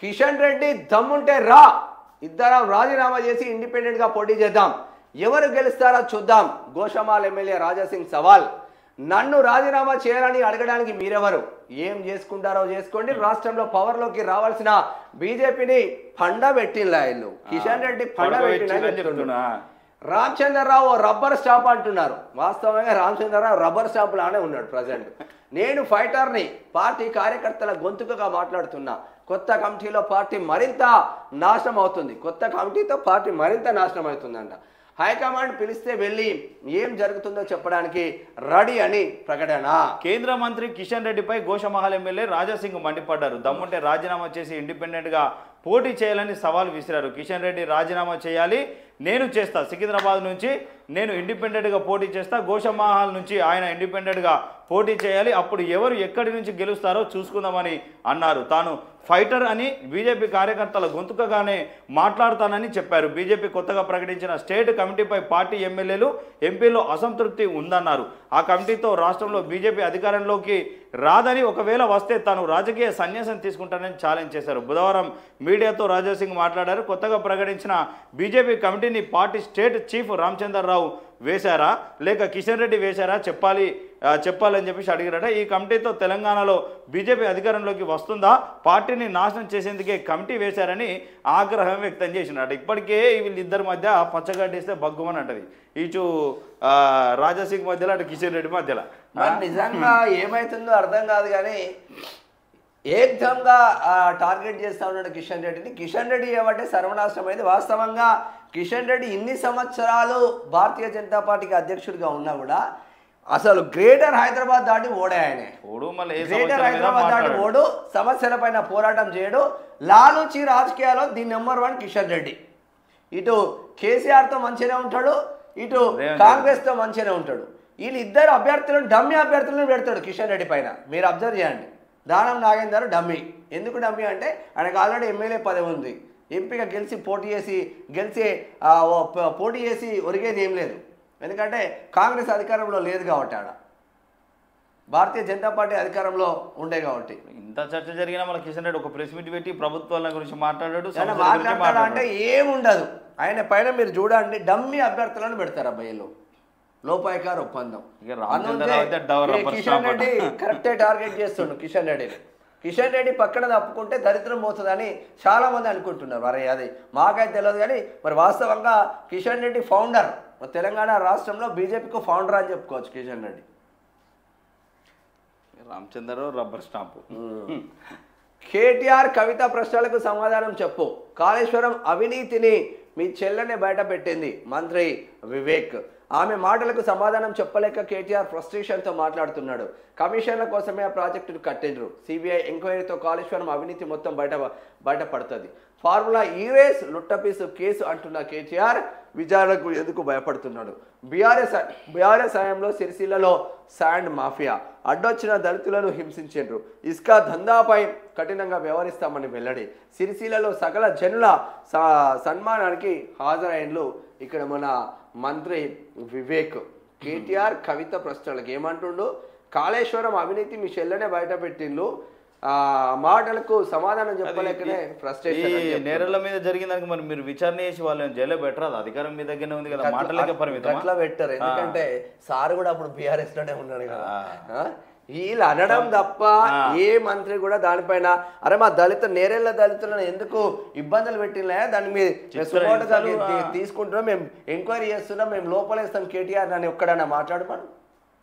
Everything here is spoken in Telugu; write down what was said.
కిషన్ రెడ్డి దమ్ముంటే రా, ఇద్దరం రాజీనామా చేసి ఇండిపెండెంట్ గా పోటీ చేద్దాం, ఎవరు గెలుస్తారో చూద్దాం. గోషమాల్ ఎమ్మెల్యే రాజాసింగ్ సవాల్. నన్ను రాజీనామా చేయాలని అడగడానికి మీరెవరు? ఏం చేసుకుంటారో చేసుకోండి. రాష్ట్రంలో పవర్లోకి రావాల్సిన బీజేపీని పండబెట్టిన ఇల్లు కిషన్ రెడ్డి పండబెట్టిన. రామచంద్రరావు రబ్బర్ స్టాంప్ అంటున్నారు. వాస్తవంగా రామచంద్రరావు రబ్బర్ స్టాంప్ లానే ఉన్నాడు ప్రజెంట్. నేను ఫైటర్ని, పార్టీ కార్యకర్తల గొంతుకగా మాట్లాడుతున్నా. కొత్త కమిటీలో పార్టీ మరింత నాశనం అవుతుంది, కొత్త కమిటీతో పార్టీ మరింత నాశనం అవుతుందంట. హైకమాండ్ పిలిస్తే వెళ్ళి ఏం జరుగుతుందో చెప్పడానికి రెడీ అని ప్రకటన. కేంద్ర మంత్రి కిషన్ రెడ్డిపై గోషమహల్ ఎమ్మెల్యే రాజాసింగ్ మండిపడ్డారు. దమ్ముంటే రాజీనామా చేసి ఇండిపెండెంట్ గా పోటీ చేయాలని సవాల్ విసిరారు. కిషన్ రెడ్డి రాజీనామా చేయాలి, నేను చేస్తా, సికింద్రాబాద్ నుంచి నేను ఇండిపెండెంట్గా పోటీ చేస్తా, గోషమహల్ నుంచి ఆయన ఇండిపెండెంట్గా పోటీ చేయాలి, అప్పుడు ఎవరు ఎక్కడి నుంచి గెలుస్తారో చూసుకుందామని అన్నారు. తాను ఫైటర్ అని బీజేపీ కార్యకర్తల గొంతుకగానే మాట్లాడతానని చెప్పారు. బీజేపీ కొత్తగా ప్రకటించిన స్టేట్ కమిటీపై పార్టీ ఎమ్మెల్యేలు, ఎంపీలో అసంతృప్తి ఉందన్నారు. ఆ కమిటీతో రాష్ట్రంలో బీజేపీ అధికారంలోకి రాదని, ఒకవేళ వస్తే తాను రాజకీయ సన్యాసం తీసుకుంటానని ఛాలెంజ్ చేశారు. బుధవారం మీడియాతో రాజాసింగ్ మాట్లాడారు. కొత్తగా ప్రకటించిన బీజేపీ కమిటీని పార్టీ స్టేట్ చీఫ్ రామచంద్రరావు వేశారా లేక కిషన్ రెడ్డి వేశారా చెప్పాలని చెప్పేసి అడిగారట. ఈ కమిటీతో తెలంగాణలో బీజేపీ అధికారంలోకి వస్తుందా, పార్టీని నాశనం చేసేందుకే కమిటీ వేశారని ఆగ్రహం వ్యక్తం చేసినట. ఇప్పటికే వీళ్ళిద్దరి మధ్య పచ్చగడ్డేస్తే బగ్గుమని అంటది. ఇటు రాజాసింగ్ మధ్యలో, అటు కిషన్ రెడ్డి మధ్యలో. నిజంగా ఏమైతుందో అర్థం కాదు కానీ ఏకదంగా టార్గెట్ చేస్తా ఉన్నాడు కిషన్ రెడ్డిని. కిషన్ రెడ్డి ఏమంటే సర్వనాశనం అయింది. వాస్తవంగా కిషన్ రెడ్డి ఇన్ని సంవత్సరాలు భారతీయ జనతా పార్టీకి అధ్యక్షుడిగా ఉన్నా కూడా అసలు గ్రేటర్ హైదరాబాద్ దాటి ఓడే ఆయనే. గ్రేటర్ హైదరాబాద్ దాటి ఓడు, సమస్యల పైన పోరాటం చేయడు. లాలూచి రాజకీయాల్లో ది నెంబర్ 1 కిషన్ రెడ్డి. ఇటు కేసీఆర్తో మంచిగానే ఉంటాడు, ఇటు కాంగ్రెస్తో మంచిగానే ఉంటాడు. వీళ్ళిద్దరు అభ్యర్థులను, డమ్మీ అభ్యర్థులను పెడతాడు కిషన్ రెడ్డి పైన. మీరు అబ్జర్వ్ చేయండి. దానం నాగేందర్ డమ్మీ. ఎందుకు డమ్మీ అంటే ఆయనకు ఆల్రెడీ ఎమ్మెల్యే పదవి ఉంది. ఎంపీగా పోటీ చేసి ఒరిగేది ఏం లేదు. ఎందుకంటే కాంగ్రెస్ అధికారంలో లేదు కాబట్టి, ఆడ భారతీయ జనతా పార్టీ అధికారంలో ఉండే కాబట్టి. ఇంత చర్చ జరిగినా మన కిషన్ రెడ్డి ఒక ప్రెస్ మీట్ పెట్టి ప్రభుత్వాల గురించి మాట్లాడాడు. మాట్లాడాలంటే ఏముండదు ఆయన పైన. మీరు చూడండి, డమ్మీ అభ్యర్థులను పెడతారు అబ్బాయిలు. లోపాయకార ఒప్పందం. కిషన్ రెడ్డి కరెక్టే టార్గెట్ చేస్తుండు కిషన్ రెడ్డిని. కిషన్ రెడ్డి పక్కన తప్పుకుంటే దరిద్రం పోతుందని చాలా మంది అనుకుంటున్నారు. మరి అది మాకైతే తెలియదు కానీ మరి వాస్తవంగా కిషన్ రెడ్డి ఫౌండర్. తెలంగాణ రాష్ట్రంలో బీజేపీకి ఫౌండర్ అని చెప్పుకోవచ్చు కిషన్ రెడ్డి. Ramachandra Rao rubber stamp. కేటీఆర్ కవిత ప్రశ్నలకు సమాధానం చెప్పు. కాళేశ్వరం అవినీతిని మీ చెల్లెనే బయట పెట్టింది మంత్రి వివేక్. ఆమె మాటలకు సమాధానం చెప్పలేక కేటీఆర్ ఫ్రస్ట్రేషన్తో మాట్లాడుతున్నాడు. కమిషన్ల కోసమే ఆ ప్రాజెక్టును కట్టిండ్రు. సిబిఐ ఎంక్వైరీతో కాళేశ్వరం అవినీతి మొత్తం బయటపడుతుంది. ఫార్ములా ఈరేస్ లుట్టపీసు కేసు అంటున్న కేటీఆర్ విచారణకు ఎందుకు భయపడుతున్నాడు? బీఆర్ఎస్ హయాంలో సిరిసిల్లలో శాండ్ మాఫియా అడ్డొచ్చిన దళితులను హింసించారు. ఇసుక దందాపై కఠినంగా వ్యవహరిస్తామని వెల్లడి. సిరిసిల్లలో సకల జనుల సన్మానానికి హాజరైనలు ఇక్కడ మన మంత్రి వివేక్. కేటీఆర్ కవిత ప్రశ్నలకు ఏమంటుండు? కాళేశ్వరం అవినీతి మీ చెల్లెనే బయట పెట్టిండ్రు, మాటలకు సమాధానం చెప్పలేకనే ఫ్రస్ట్రేషన్. నేరల మీద జరిగిన దానికి మరి మీరు విచారణ చేసి వాళ్ళని జైల్లో పెట్టరాదు? అధికారం మీ దగ్గరనే ఉంది కదా, మాటలకే పరిమితం. అట్లా పెట్టారు. ఎందుకంటే సార్ కూడా అప్పుడు బీఆర్ఎస్ లోనే ఉన్నాడు కదా. వీళ్ళు అనడం తప్ప ఏ మంత్రి కూడా దానిపైన అరే మా నేరేళ్ల దళితులను ఎందుకు ఇబ్బందులు పెట్టినా దాన్ని మీరు తీసుకుంటున్నాం, మేము ఎంక్వైరీ చేస్తున్నాం, మేము లోపలేస్తాం కేటీఆర్ అని ఒక్కడన్నా మాట్లాడమను.